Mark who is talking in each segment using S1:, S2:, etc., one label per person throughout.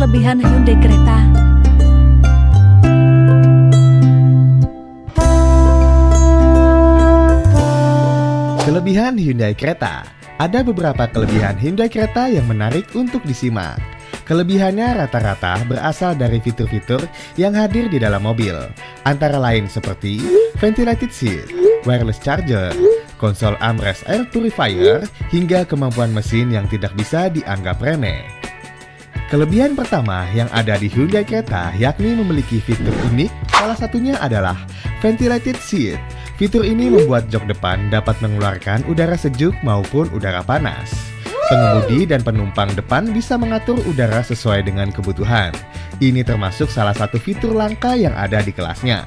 S1: kelebihan Hyundai Creta.
S2: Kelebihan Hyundai Creta. Ada beberapa kelebihan Hyundai Creta yang menarik untuk disimak. Kelebihannya rata-rata berasal dari fitur-fitur yang hadir di dalam mobil, antara lain seperti ventilated seat, wireless charger, konsol armrest air purifier, hingga kemampuan mesin yang tidak bisa dianggap remeh. Kelebihan pertama yang ada di Hyundai Creta yakni memiliki fitur unik, salah satunya adalah ventilated seat. Fitur ini membuat jok depan dapat mengeluarkan udara sejuk maupun udara panas. Pengemudi dan penumpang depan bisa mengatur udara sesuai dengan kebutuhan. Ini termasuk salah satu fitur langka yang ada di kelasnya.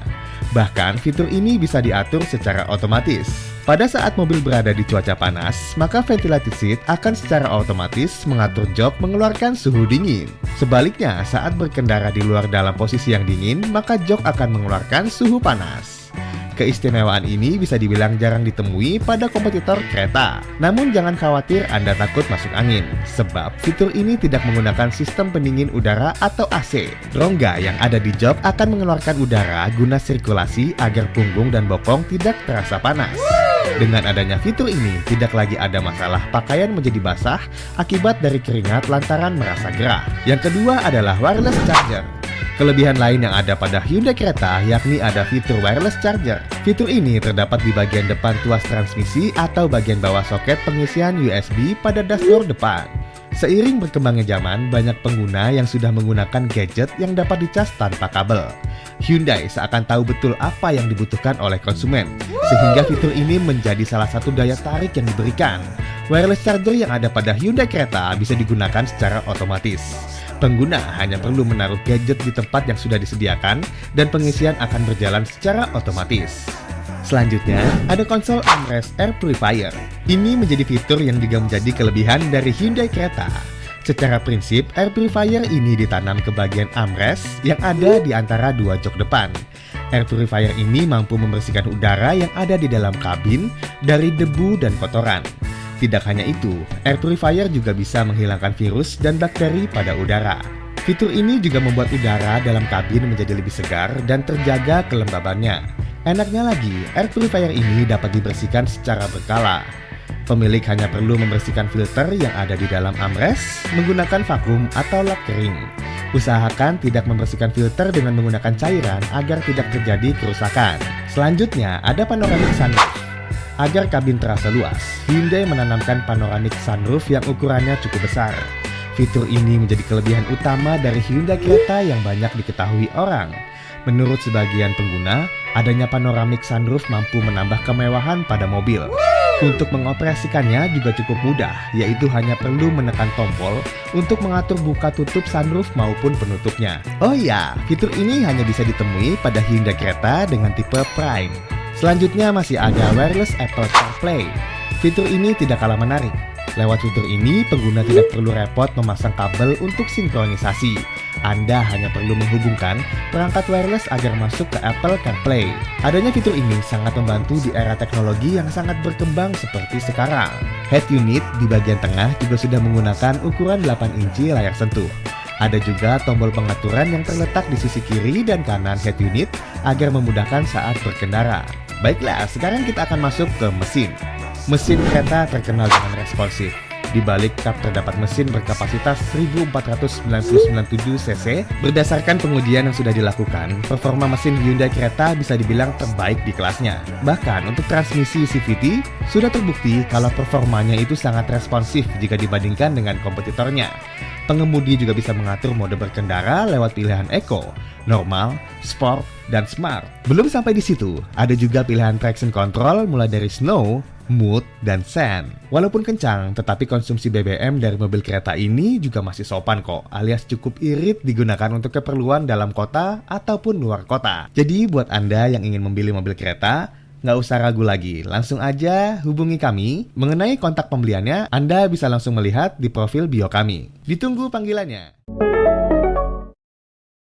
S2: Bahkan fitur ini bisa diatur secara otomatis. Pada saat mobil berada di cuaca panas, maka ventilated seat akan secara otomatis mengatur jok mengeluarkan suhu dingin. Sebaliknya, saat berkendara di luar dalam posisi yang dingin, maka jok akan mengeluarkan suhu panas. Keistimewaan ini bisa dibilang jarang ditemui pada kompetitor Creta. Namun jangan khawatir Anda takut masuk angin, sebab fitur ini tidak menggunakan sistem pendingin udara atau AC. Rongga yang ada di jok akan mengeluarkan udara guna sirkulasi agar punggung dan bokong tidak terasa panas. Dengan adanya fitur ini, tidak lagi ada masalah pakaian menjadi basah akibat dari keringat lantaran merasa gerah. Yang kedua adalah wireless charger. Kelebihan lain yang ada pada Hyundai Creta yakni ada fitur wireless charger. Fitur ini terdapat di bagian depan tuas transmisi atau bagian bawah soket pengisian USB pada dashboard depan. Seiring berkembangnya zaman, banyak pengguna yang sudah menggunakan gadget yang dapat dicas tanpa kabel. Hyundai seakan tahu betul apa yang dibutuhkan oleh konsumen, sehingga fitur ini menjadi salah satu daya tarik yang diberikan. Wireless charger yang ada pada Hyundai Creta bisa digunakan secara otomatis. Pengguna hanya perlu menaruh gadget di tempat yang sudah disediakan dan pengisian akan berjalan secara otomatis. Selanjutnya, ada konsol armrest air purifier. Ini menjadi fitur yang juga menjadi kelebihan dari Hyundai Creta. Secara prinsip, air purifier ini ditanam ke bagian armrest yang ada di antara dua jok depan. Air purifier ini mampu membersihkan udara yang ada di dalam kabin dari debu dan kotoran. Tidak hanya itu, air purifier juga bisa menghilangkan virus dan bakteri pada udara. Fitur ini juga membuat udara dalam kabin menjadi lebih segar dan terjaga kelembabannya. Enaknya lagi, air purifier ini dapat dibersihkan secara berkala. Pemilik hanya perlu membersihkan filter yang ada di dalam armrest menggunakan vakum atau lap kering. Usahakan tidak membersihkan filter dengan menggunakan cairan agar tidak terjadi kerusakan. Selanjutnya, ada panoramic sunroof. Agar kabin terasa luas, Hyundai menanamkan panoramic sunroof yang ukurannya cukup besar. Fitur ini menjadi kelebihan utama dari Hyundai Creta yang banyak diketahui orang. Menurut sebagian pengguna, adanya panoramic sunroof mampu menambah kemewahan pada mobil. Untuk mengoperasikannya juga cukup mudah, yaitu hanya perlu menekan tombol untuk mengatur buka tutup sunroof maupun penutupnya. Oh iya, fitur ini hanya bisa ditemui pada Hyundai Creta dengan tipe Prime. Selanjutnya masih ada wireless Apple CarPlay. Fitur ini tidak kalah menarik. Lewat fitur ini, pengguna tidak perlu repot memasang kabel untuk sinkronisasi. Anda hanya perlu menghubungkan perangkat wireless agar masuk ke Apple CarPlay. Adanya fitur ini sangat membantu di era teknologi yang sangat berkembang seperti sekarang. Head unit di bagian tengah juga sudah menggunakan ukuran 8 inci layar sentuh. Ada juga tombol pengaturan yang terletak di sisi kiri dan kanan head unit agar memudahkan saat berkendara. Baiklah, sekarang kita akan masuk ke mesin. Mesin Creta terkenal dengan responsif. Di balik kap terdapat mesin berkapasitas 1497 cc. Berdasarkan pengujian yang sudah dilakukan, performa mesin Hyundai Creta bisa dibilang terbaik di kelasnya. Bahkan untuk transmisi CVT, sudah terbukti kalau performanya itu sangat responsif jika dibandingkan dengan kompetitornya. Pengemudi juga bisa mengatur mode berkendara lewat pilihan Eco, Normal, Sport, dan Smart. Belum sampai di situ, ada juga pilihan traction control mulai dari Snow, Mood, dan Sand. Walaupun kencang, tetapi konsumsi BBM dari mobil Creta ini juga masih sopan kok, alias cukup irit digunakan untuk keperluan dalam kota ataupun luar kota. Jadi buat Anda yang ingin membeli mobil Creta, nggak usah ragu lagi, langsung aja hubungi kami. Mengenai kontak pembeliannya, Anda bisa langsung melihat di profil bio kami. Ditunggu panggilannya.